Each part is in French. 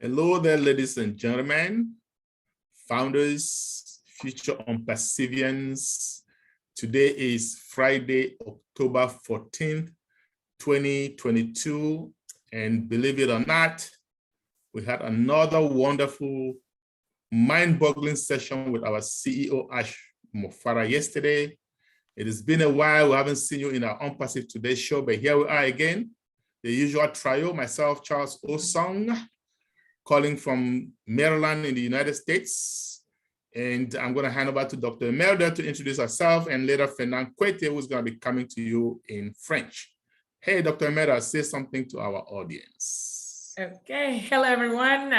Hello there, ladies and gentlemen, founders, future ONPASSIVians. Today is Friday, October 14th, 2022. And believe it or not, we had another wonderful, mind-boggling session with our CEO, Ash Mofara, yesterday. It has been a while. We haven't seen you in our ONPASSIVE Today show, but here we are again. The usual trio, myself, Charles Osong, calling from Maryland in the United States. And I'm going to hand over to Dr. Emelda to introduce herself, and later Fernand Kuete, who's going to be coming to you in French. Hey, Dr. Emelda, say something to our audience. Okay, hello everyone.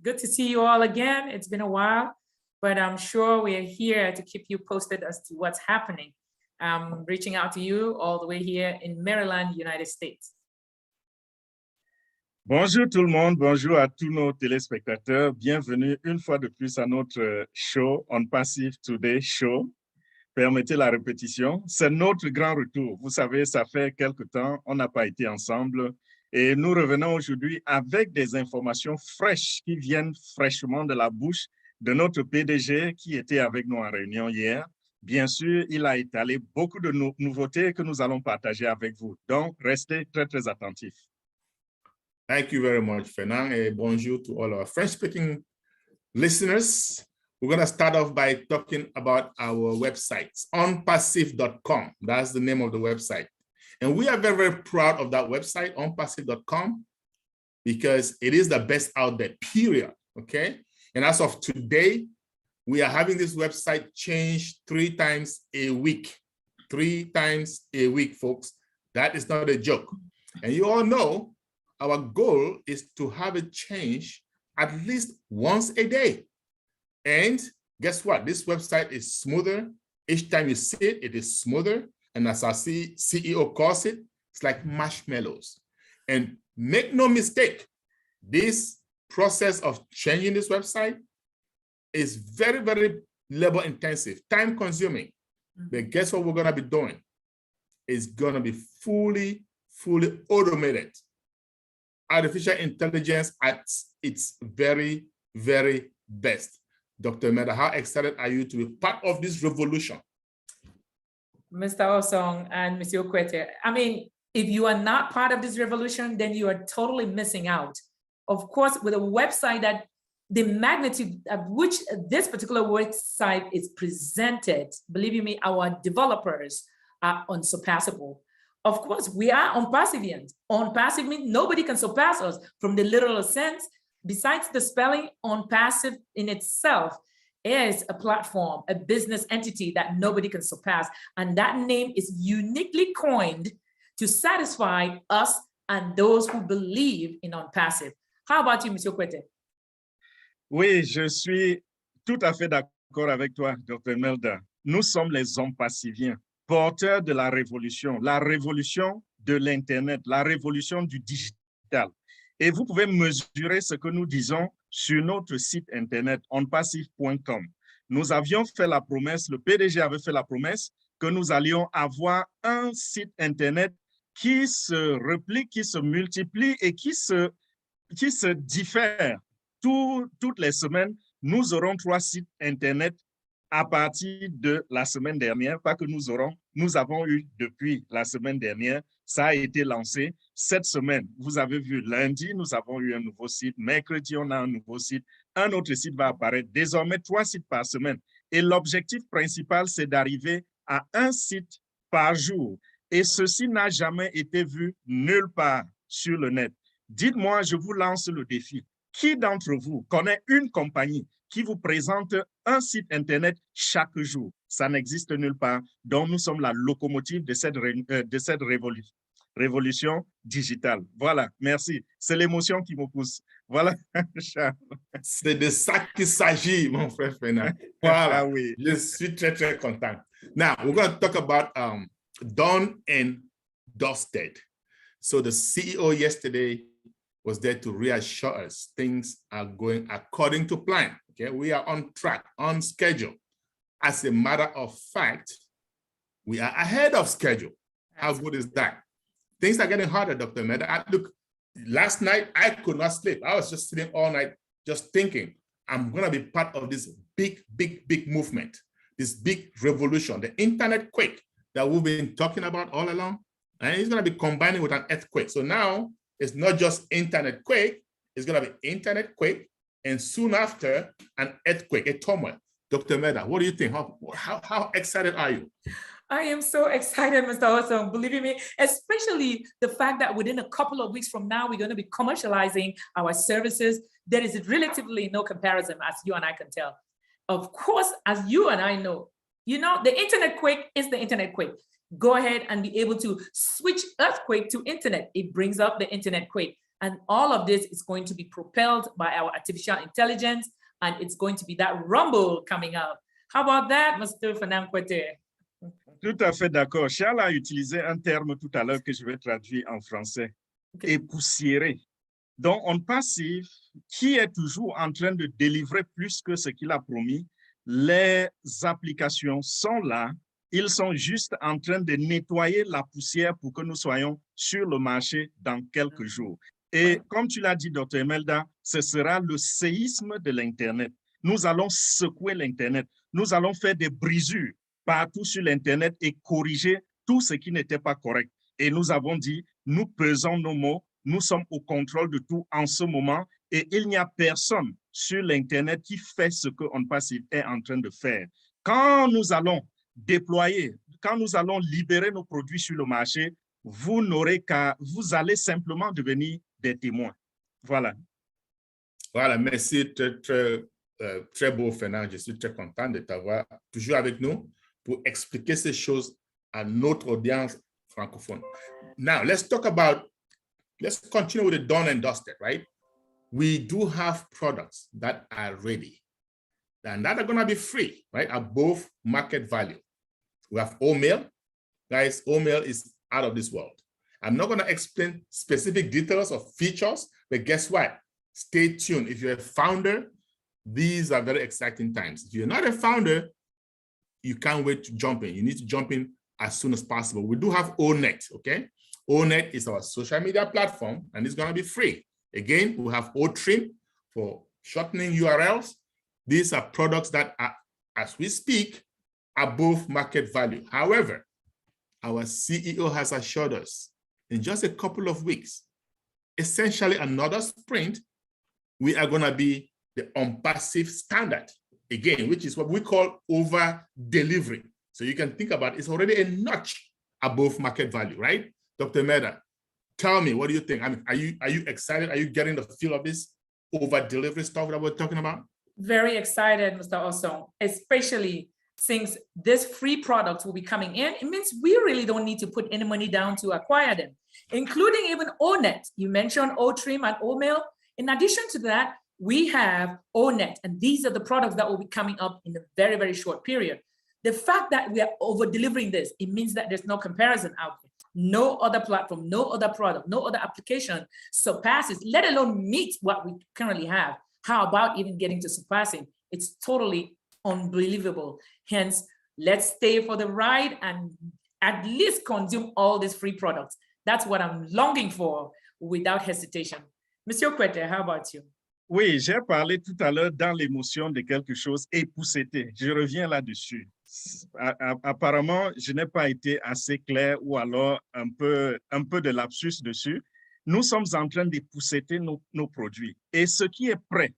Good to see you all again. It's been a while, but I'm sure we are here to keep you posted as to what's happening. I'm reaching out to you all the way here in Maryland, United States. Bonjour tout le monde, bonjour à tous nos téléspectateurs. Bienvenue une fois de plus à notre show, ONPASSIVE Today Show. Permettez la répétition, c'est notre grand retour. Vous savez, ça fait quelque temps, on n'a pas été ensemble. Et nous revenons aujourd'hui avec des informations fraîches qui viennent fraîchement de la bouche de notre PDG qui était avec nous en réunion hier. Bien sûr, il a étalé beaucoup de nouveautés que nous allons partager avec vous. Donc, restez très, très attentifs. Thank you very much, Fernand, and bonjour to all our French-speaking listeners. We're going to start off by talking about our websites, onpassive.com. That's the name of the website. And we are very, very proud of that website, onpassive.com, because it is the best out there, period, okay? And as of today, we are having this website changed 3 times a week. 3 times a week, folks. That is not a joke. And you all know, our goal is to have it change at least once a day. And guess what? This website is smoother. Each time you see it, it is smoother. And as our CEO calls it, it's like marshmallows. And make no mistake, this process of changing this website is very, very labor intensive, time consuming. But guess what we're going to be doing? It's going to be fully automated. Artificial intelligence at its very, very best. Dr. Emelda, how excited are you to be part of this revolution? Mr. Osong and Mr. Kuete, I mean, if you are not part of this revolution, then you are totally missing out. Of course, with a website that the magnitude of which this particular website is presented, believe you me, our developers are unsurpassable. Of course, we are ONPASSIVians. ONPASSIVE means nobody can surpass us from the literal sense. Besides the spelling, ONPASSIVE in itself is a platform, a business entity that nobody can surpass. And that name is uniquely coined to satisfy us and those who believe in ONPASSIVE. How about you, Monsieur Kuete? Oui, je suis tout à fait d'accord avec toi, Dr. Emelda. Nous sommes les ONPASSIViens, porteurs de la révolution de l'Internet, la révolution du digital. Et vous pouvez mesurer ce que nous disons sur notre site Internet, onpassive.com. Nous avions fait la promesse, le PDG avait fait la promesse que nous allions avoir un site Internet qui se replique, qui se multiplie et qui se diffère. Toutes les semaines, nous aurons 3 sites Internet à partir de la semaine dernière, pas que nous avons eu depuis la semaine dernière, ça a été lancé cette semaine. Vous avez vu, lundi, nous avons eu un nouveau site, mercredi, on a un nouveau site, un autre site va apparaître, désormais 3 sites par semaine. Et l'objectif principal, c'est d'arriver à 1 site par jour. Et ceci n'a jamais été vu nulle part sur le net. Dites-moi, je vous lance le défi. Qui d'entre vous connaît une compagnie qui vous présente un site Internet chaque jour? Ça n'existe nulle part. Donc, nous sommes la locomotive de cette révolution digitale. Voilà, merci. C'est l'émotion qui me pousse. Voilà, Charles. C'est de ça qu'il s'agit, mon frère Fernand. Voilà, Ah oui. Je suis très, très content. Now, we're going to talk about done and dusted. So the CEO yesterday was there to reassure us things are going according to plan. Okay, we are on track, on schedule. As a matter of fact, we are ahead of schedule. How good is that? Things are getting harder, Dr. Emelda. Look, last night, I could not sleep. I was just sitting all night, just thinking, I'm going to be part of this big, big, big movement, this big revolution, the internet quake that we've been talking about all along. And it's going to be combining with an earthquake. So now it's not just internet quake, it's going to be internet quake, and soon after, an earthquake, a turmoil. Dr. Emelda, what do you think? How excited are you? I am so excited, Mr. Osong, believe me, especially the fact that within a couple of weeks from now, we're going to be commercializing our services. There is relatively no comparison, as you and I can tell. Of course, as you and I know, the internet quake is the internet quake. Go ahead and be able to switch earthquake to internet. It brings up the internet quake. And all of this is going to be propelled by our artificial intelligence, and it's going to be that rumble coming out. How about that, Mr. Fernand Kuete? Tout à fait d'accord. Charles a utilisé un terme tout à l'heure que je vais traduire en français. Okay. Époussiéré. Donc, ONPASSIVE, qui est toujours en train de délivrer plus que ce qu'il a promis, les applications sont là. Ils sont juste en train de nettoyer la poussière pour que nous soyons sur le marché dans quelques jours. Et comme tu l'as dit, Dr. Emelda, ce sera le séisme de l'Internet. Nous allons secouer l'Internet. Nous allons faire des brisures partout sur l'Internet et corriger tout ce qui n'était pas correct. Et nous avons dit, nous pesons nos mots, nous sommes au contrôle de tout en ce moment et il n'y a personne sur l'Internet qui fait ce que ONPASSIVE est en train de faire. Quand nous allons déployer, quand nous allons libérer nos produits sur le marché, vous allez simplement devenir des témoins. Voilà. Voilà, merci, très beau, Fernand. Je suis très content de t'avoir toujours avec nous pour expliquer ces choses à notre audience francophone. Now, let's continue with the done and dusted, right? We do have products that are ready and that are going to be free, right? Above market value. We have Omail. Guys, Omail is out of this world. I'm not going to explain specific details of features, but guess what? Stay tuned. If you're a founder, these are very exciting times. If you're not a founder, you can't wait to jump in. You need to jump in as soon as possible. We do have ONET, okay? ONET is our social media platform, and it's going to be free. Again, we have OTrim for shortening URLs. These are products that are, as we speak, above market value. However, our CEO has assured us in just a couple of weeks, essentially another sprint, we are going to be the ONPASSIVE standard, again, which is what we call over delivery. So you can think about it's already a notch above market value, right? Dr. Emelda, tell me, what do you think? I mean, are you excited? Are you getting the feel of this over delivery stuff that we're talking about? Very excited, Mr. Osong, especially since this free product will be coming in. It means we really don't need to put any money down to acquire them, including even ONET. You mentioned OTrim and Omail. In addition to that, we have ONET, and these are the products that will be coming up in a very, very short period. The fact that we are over-delivering this, it means that there's no comparison out there. No other platform, no other product, no other application surpasses, let alone meet what we currently have. How about even getting to surpassing? It's totally unbelievable. Hence, let's stay for the ride and at least consume all these free products. That's what I'm longing for without hesitation. Monsieur Kuete, how about you? Oui, j'ai parlé tout à l'heure dans l'émotion de quelque chose épousseté. Je reviens là-dessus. Apparemment, je n'ai pas été assez clair ou alors un peu de lapsus dessus. Nous sommes en train d'épousseter nos produits. Et ce qui est prêt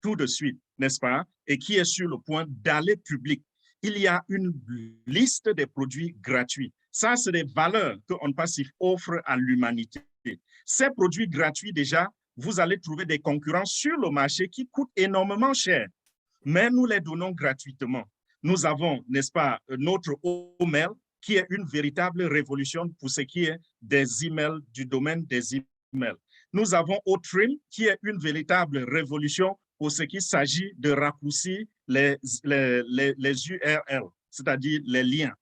tout de suite, n'est-ce pas, et qui est sur le point d'aller public, il y a une liste des produits gratuits. Ça, c'est des valeurs que ONPASSIVE offre à l'humanité. Ces produits gratuits, déjà, vous allez trouver des concurrents sur le marché qui coûtent énormément cher, mais nous les donnons gratuitement. Nous avons, n'est-ce pas, notre Omail, qui est une véritable révolution pour ce qui est des emails, du domaine des emails. Nous avons OTrim, qui est une véritable révolution pour ce qui s'agit de raccourcir les URL, c'est-à-dire les liens.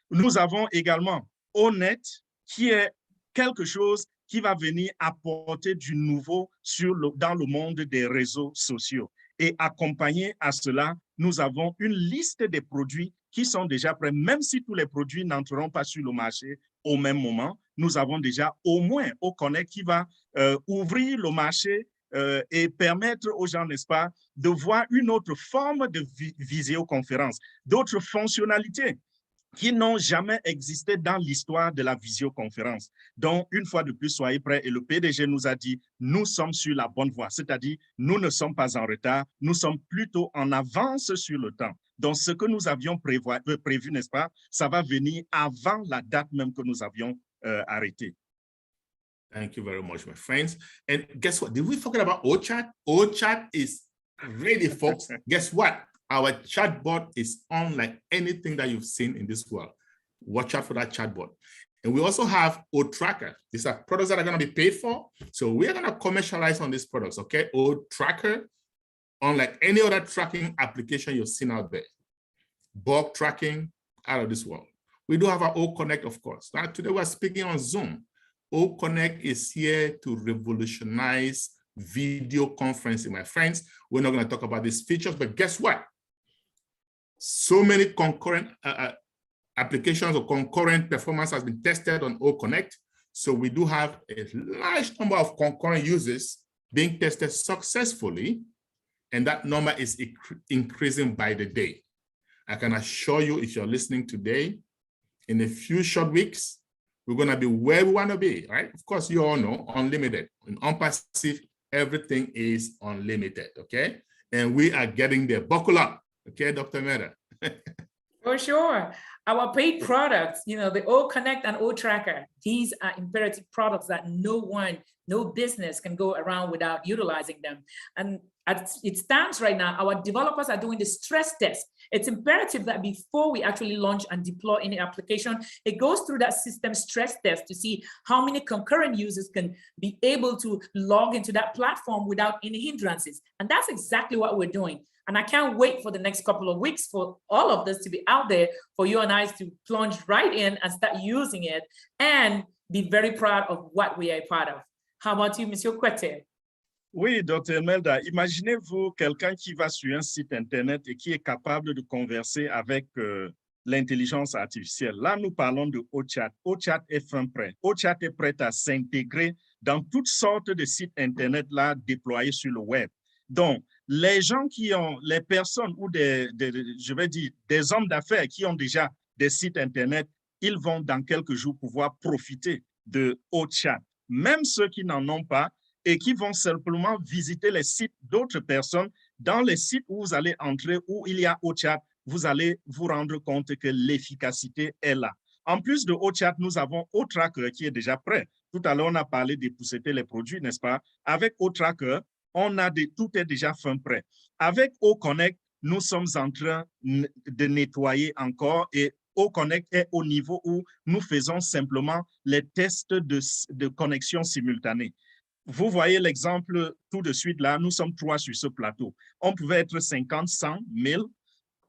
Nous avons également ONET, qui est quelque chose qui va venir apporter du nouveau dans le monde des réseaux sociaux. Et accompagné à cela, nous avons une liste des produits qui sont déjà prêts, même si tous les produits n'entreront pas sur le marché au même moment, nous avons déjà au moins Connect qui va ouvrir le marché et permettre aux gens, n'est-ce pas, de voir une autre forme de visioconférence, d'autres fonctionnalités qui n'ont jamais existé dans l'histoire de la visioconférence. Donc, une fois de plus, soyez prêts. Et le PDG nous a dit, nous sommes sur la bonne voie. C'est-à-dire, nous ne sommes pas en retard, nous sommes plutôt en avance sur le temps. Donc, ce que nous avions prévu, n'est-ce pas, ça va venir avant la date même que nous avions arrêtée. Thank you very much, my friends. And guess what? Did we forget about OChat? OChat is ready, folks. Guess what? Our chatbot is unlike anything that you've seen in this world. Watch out for that chatbot. And we also have O-Tracker. These are products that are going to be paid for. So we're going to commercialize on these products, okay? O-Tracker, unlike any other tracking application you've seen out there. Bulk tracking, out of this world. We do have our O-Connect, of course. Now, today we're speaking on Zoom. O-Connect is here to revolutionize video conferencing, my friends. We're not going to talk about these features, but guess what? So many concurrent applications or concurrent performance has been tested on O-Connect. So we do have a large number of concurrent users being tested successfully, and that number is increasing by the day. I can assure you, if you're listening today, in a few short weeks, we're going to be where we want to be, right? Of course, you all know, unlimited. In ONPASSIVE, everything is unlimited, okay? And we are getting there. Buckle up, okay, Dr. Emelda? For sure. Our paid products, you know, the O-Connect and O-Tracker, these are imperative products that no business can go around without utilizing them. And as it stands right now, our developers are doing the stress test. It's imperative that before we actually launch and deploy any application, it goes through that system stress test to see how many concurrent users can be able to log into that platform without any hindrances. And that's exactly what we're doing. And I can't wait for the next couple of weeks for all of this to be out there for you and I to plunge right in and start using it and be very proud of what we are part of. How about you, Monsieur Kuete? Oui, Dr. Emelda, imaginez-vous quelqu'un qui va sur un site Internet et qui est capable de converser avec l'intelligence artificielle. Là, nous parlons de OChat. OChat est fin prêt. OChat est prêt à s'intégrer dans toutes sortes de sites Internet là déployés sur le web. Donc, les gens qui ont, les personnes ou je vais dire, des hommes d'affaires qui ont déjà des sites Internet, ils vont dans quelques jours pouvoir profiter de OChat. Même ceux qui n'en ont pas et qui vont simplement visiter les sites d'autres personnes, dans les sites où vous allez entrer, où il y a OChat, vous allez vous rendre compte que l'efficacité est là. En plus de OChat, nous avons O-Tracker qui est déjà prêt. Tout à l'heure, on a parlé d'épousseter les produits, n'est-ce pas? Avec O-Tracker, tout est déjà fin prêt. Avec O-Connect, nous sommes en train de nettoyer encore et O-Connect est au niveau où nous faisons simplement les tests de connexion simultanée. Vous voyez l'exemple tout de suite là, nous sommes 3 sur ce plateau. On pouvait être 50, 100, 1000.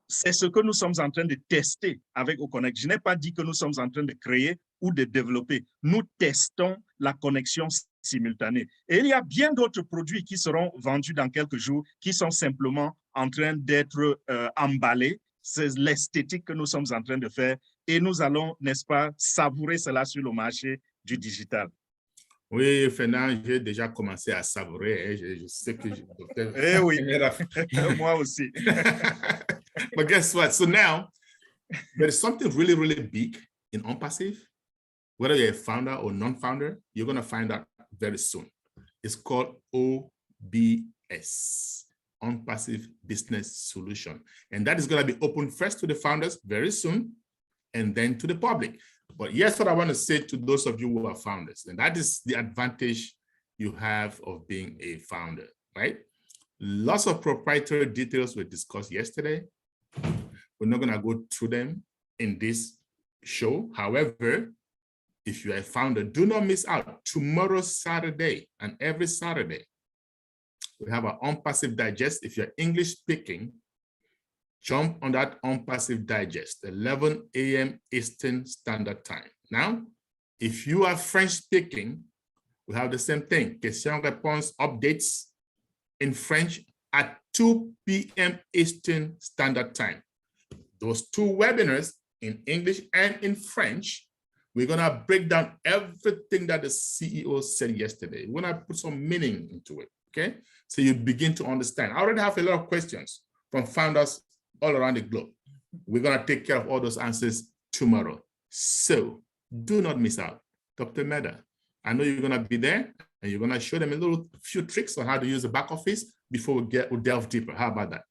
C'est ce que nous sommes en train de tester avec O-Connect. Je n'ai pas dit que nous sommes en train de créer ou de développer. Nous testons la connexion simultanée. Et il y a bien d'autres produits qui seront vendus dans quelques jours, qui sont simplement en train d'être emballés. C'est l'esthétique que nous sommes en train de faire. Et nous allons, n'est-ce pas, savourer cela sur le marché du digital. Oui, Fernand, j'ai déjà commencé à savourer. Je sais que Eh oui, moi aussi. But guess what? So now, there's something really, really big in ONPASSIVE. Whether you're a founder or non-founder, you're going to find out very soon. It's called OBS, ONPASSIVE Business Solution. And that is going to be open first to the founders very soon, and then to the public. But here's what I want to say to those of you who are founders, and that is the advantage you have of being a founder, right? Lots of proprietary details were discussed yesterday. We're not going to go through them in this show. However, if you are a founder, do not miss out. Tomorrow, Saturday, and every Saturday, we have our ONPASSIVE Digest. If you're English speaking, jump on that ONPASSIVE Digest, 11 a.m. Eastern Standard Time. Now, if you are French speaking, we have the same thing. Question-réponse updates in French at 2 p.m. Eastern Standard Time. Those 2 webinars in English and in French We're going to break down everything that the CEO said yesterday. We're going to put some meaning into it, okay? So you begin to understand. I already have a lot of questions from founders all around the globe. We're going to take care of all those answers tomorrow. So do not miss out. Dr. Emelda, I know you're going to be there and you're going to show them a few tricks on how to use the back office before we delve deeper. How about that?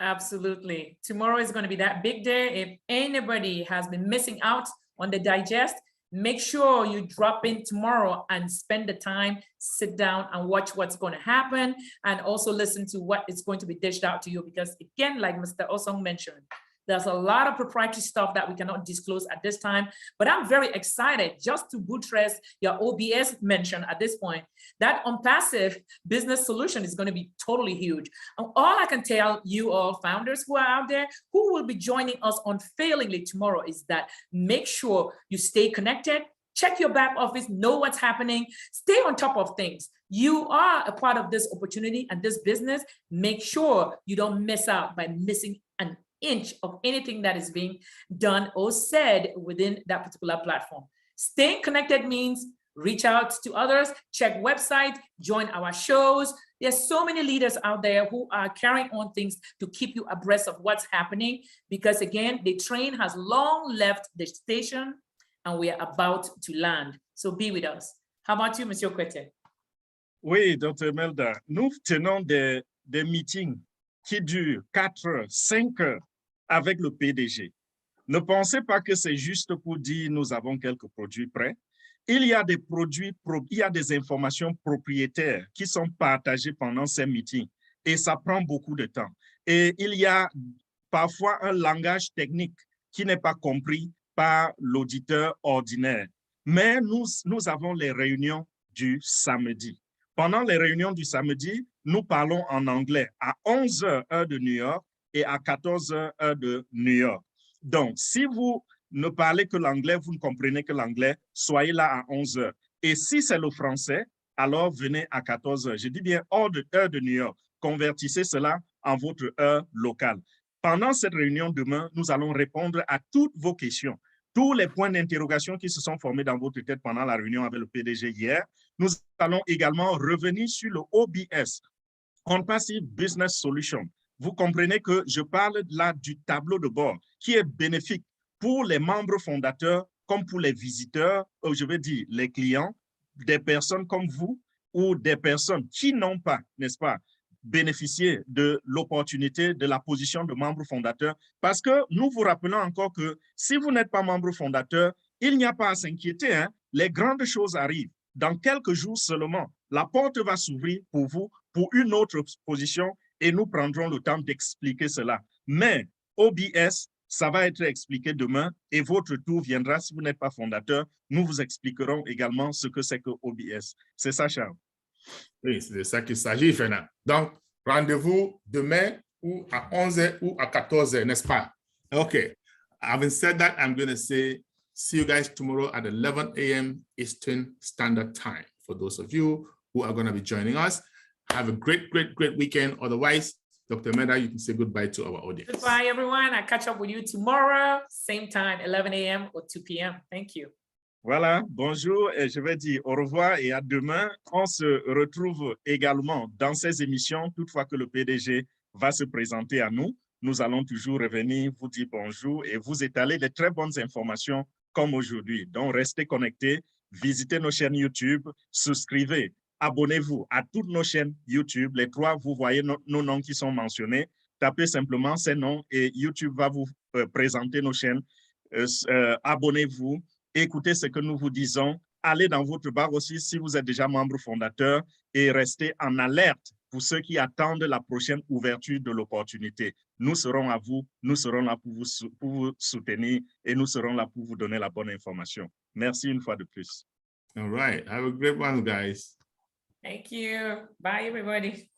Absolutely. Tomorrow is going to be that big day. If anybody has been missing out on the digest, make sure you drop in tomorrow and spend the time, sit down and watch what's going to happen, and also listen to what is going to be dished out to you. Because again, like Mr. Osong mentioned, there's a lot of proprietary stuff that we cannot disclose at this time, but I'm very excited just to buttress your OBS mention at this point. That ONPASSIVE business solution is going to be totally huge. And all I can tell you all founders who are out there, who will be joining us unfailingly tomorrow, is that make sure you stay connected, check your back office, know what's happening, stay on top of things. You are a part of this opportunity and this business. Make sure you don't miss out by missing an inch of anything that is being done or said within that particular platform. Staying connected means reach out to others, check website, join our shows. There's so many leaders out there who are carrying on things to keep you abreast of what's happening, because again, the train has long left the station and we are about to land. So be with us. How about you, Monsieur Kuete? Oui, Dr. Emelda, nous tenons des meetings qui durent 4 heures, 5 heures avec le PDG. Ne pensez pas que c'est juste pour dire nous avons quelques produits prêts. Il y a des produits, il y a des informations propriétaires qui sont partagées pendant ces meetings et ça prend beaucoup de temps. Et il y a parfois un langage technique qui n'est pas compris par l'auditeur ordinaire. Mais nous avons les réunions du samedi. Pendant les réunions du samedi, nous parlons en anglais à 11 heures, heure de New York, et à 14 heures, heure de New York. Donc, si vous ne parlez que l'anglais, vous ne comprenez que l'anglais, soyez là à 11 heures. Et si c'est le français, alors venez à 14 heures. Je dis bien heure de New York. Convertissez cela en votre heure locale. Pendant cette réunion demain, nous allons répondre à toutes vos questions. Tous les points d'interrogation qui se sont formés dans votre tête pendant la réunion avec le PDG hier. Nous allons également revenir sur le OBS, ONPASSIVE Business Solution. Vous comprenez que je parle là du tableau de bord qui est bénéfique pour les membres fondateurs comme pour les visiteurs, je veux dire les clients, des personnes comme vous ou des personnes qui n'ont pas, n'est-ce pas, bénéficié de l'opportunité de la position de membre fondateur, parce que nous vous rappelons encore que si vous n'êtes pas membre fondateur, il n'y a pas à s'inquiéter, hein, les grandes choses arrivent. Dans quelques jours seulement, la porte va s'ouvrir pour vous pour une autre position et nous prendrons le temps d'expliquer cela. Mais OBS, ça va être expliqué demain et votre tour viendra. Si vous n'êtes pas fondateur, nous vous expliquerons également ce que c'est que OBS. C'est ça, Charles. Oui, c'est de ça qu'il s'agit, Fernand. Donc, rendez-vous demain ou à 11h ou à 14h, n'est-ce pas? Okay. Having said that, I'm going to say see you guys tomorrow at 11 a.m. Eastern Standard Time. For those of you who are going to be joining us, have a great weekend. Otherwise, Dr. Emelda, you can say goodbye to our audience. Goodbye, everyone. I'll catch up with you tomorrow, same time, 11 a.m. or 2 p.m. Thank you. Voilà, bonjour et je vais dire au revoir et à demain. On se retrouve également dans ces émissions, toutefois que le PDG va se présenter à nous. Nous allons toujours revenir, vous dire bonjour et vous étaler de très bonnes informations comme aujourd'hui. Donc, restez connectés, visitez nos chaînes YouTube, souscrivez, abonnez-vous à toutes nos chaînes YouTube. Les 3, vous voyez nos noms qui sont mentionnés. Tapez simplement ces noms et YouTube va vous présenter nos chaînes. Abonnez-vous. Écoutez ce que nous vous disons. Allez dans votre barre aussi si vous êtes déjà membre fondateur et restez en alerte pour ceux qui attendent la prochaine ouverture de l'opportunité. Nous serons à vous, nous serons là pour vous soutenir et nous serons là pour vous donner la bonne information. Merci une fois de plus. All right. Have a great one, guys. Thank you. Bye, everybody.